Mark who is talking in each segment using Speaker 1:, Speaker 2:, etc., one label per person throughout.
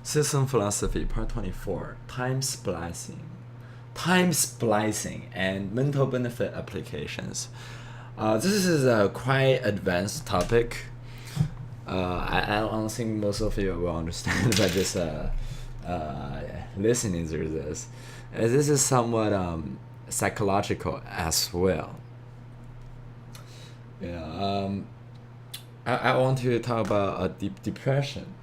Speaker 1: System Philosophy, Part 24, Time Splicing. Time splicing and mental benefit applications. This is a quite advanced topic. I don't think most of you will understand by just listening to this. This is somewhat psychological as well. Yeah, I want to talk about depression.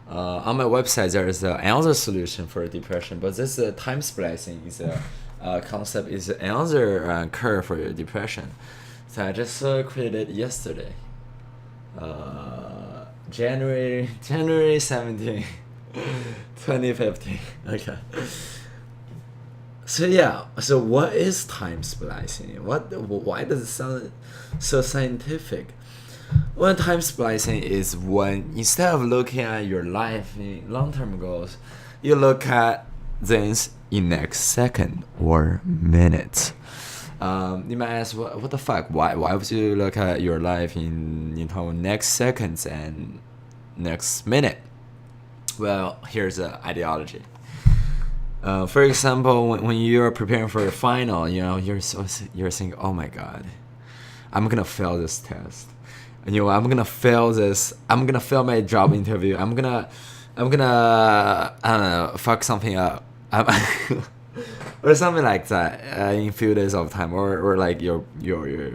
Speaker 1: On my website there is another solution for depression, but this time splicing is a concept is another curve for your depression. So I just created yesterday, January 17, 2015. Okay. So yeah, so what is time splicing? Why does it sound so scientific? Well, time splicing is when instead of looking at your life in long-term goals, you look at things in next second or minute. You might ask, what the fuck? Why would you look at your life in next seconds and next minute? Well, here's the ideology. For example, when you're preparing for a final, you're thinking, oh my god, I'm gonna fail this test. I'm gonna fail this. I'm gonna fail my job interview. I'm gonna I don't know, fuck something up. Or something like that in a few days of time, or like you're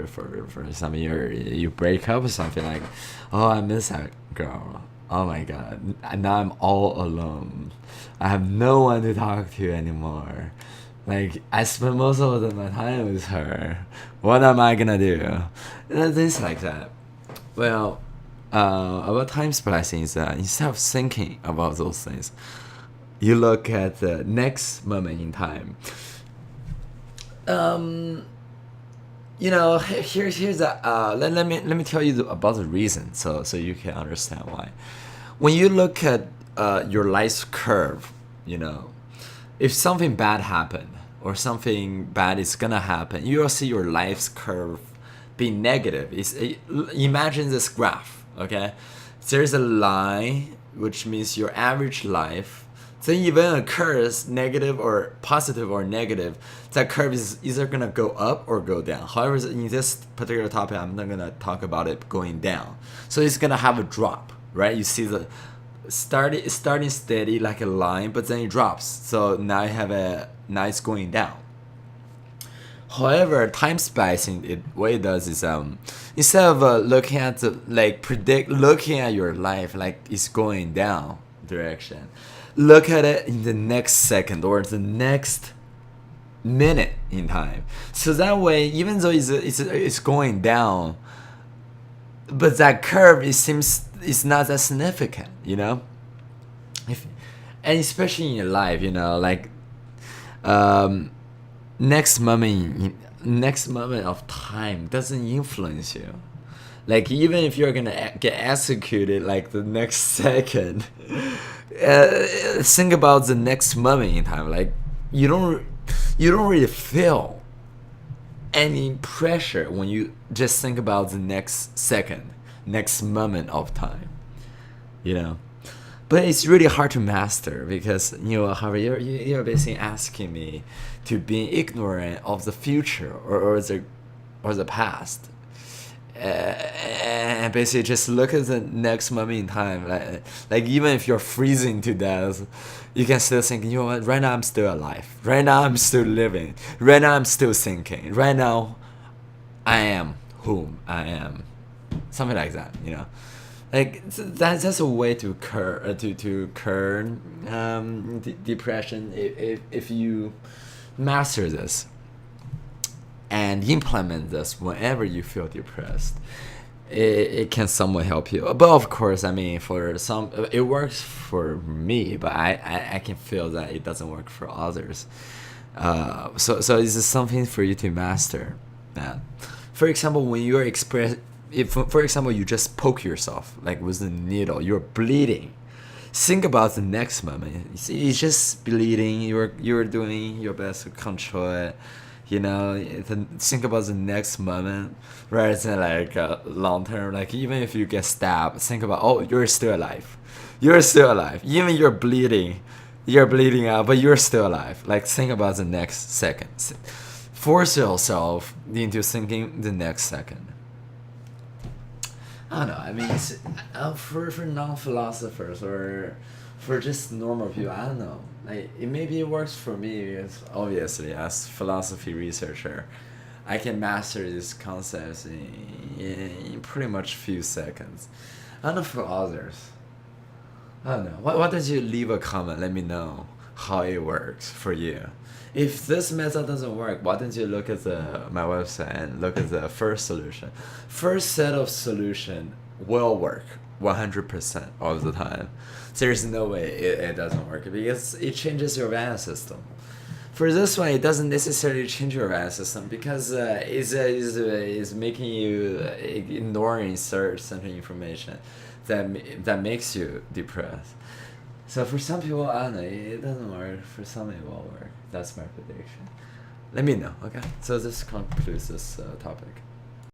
Speaker 1: for something you break up or something, like, oh, I miss that girl, oh my god, now I'm all alone, I have no one to talk to anymore, like I spent most of my time with her, what am I gonna do? Things like that. Well, about time splicing is that instead of thinking about those things, you look at the next moment in time. Here's a let me tell you about the reason, so you can understand why. When you look at your life's curve, if something bad happened or something bad is gonna happen, you will see your life's curve be negative. Imagine this graph, okay? There's a line, which means your average life. Then event occurs, negative or positive or negative, that curve is either gonna go up or go down. However, in this particular topic, I'm not gonna talk about it going down. So it's gonna have a drop, right? You see the starting steady like a line, but then it drops. So now it's going down. However, time splicing, what it does is instead of looking at looking at your life like it's going down direction, look at it in the next second or the next minute in time. So that way, even though it's going down, but that curve, it seems it's not that significant, and especially in your life, next moment of time doesn't influence you. Like, even if you're gonna get executed like the next second, think about the next moment in time. Like, you don't really feel any pressure when you just think about the next second, next moment of time. But it's really hard to master because however, you're basically asking me to be ignorant of the future or the past. And basically just look at the next moment in time, like even if you're freezing to death, you can still think, what, right now I'm still alive, right now I'm still living, right now I'm still thinking, right now I am whom I am, something like that. Like that's a way to curb depression if you master this and implement this whenever you feel depressed. It can somewhat help you, but of course, for some it works for me, but I can feel that it doesn't work for others. So this is something for you to master. For example, when you're if for example you just poke yourself like with a needle, you're bleeding, think about the next moment. It's just bleeding, you're doing your best to control it, You know, think about the next moment rather than like long term. Like even if you get stabbed, think about, oh, you're still alive. You're still alive. Even you're bleeding out, but you're still alive. Like think about the next second. Force yourself into thinking the next second. I don't know. I mean, for non-philosophers or for just normal people, I don't know. Like it maybe it works for me because obviously, as philosophy researcher, I can master these concepts in pretty much few seconds. I don't know for others. I don't know. Why don't you leave a comment? Let me know how it works for you. If this method doesn't work, why don't you look at my website and look at the first solution? First set of solution will work 100% of the time. There's no way it doesn't work because it changes your value system. For this one, it doesn't necessarily change your value system because it's making you ignoring certain information that makes you depressed. So for some people, I don't know, it doesn't work. For some, it will work. That's my prediction. Let me know, okay? So this concludes this topic.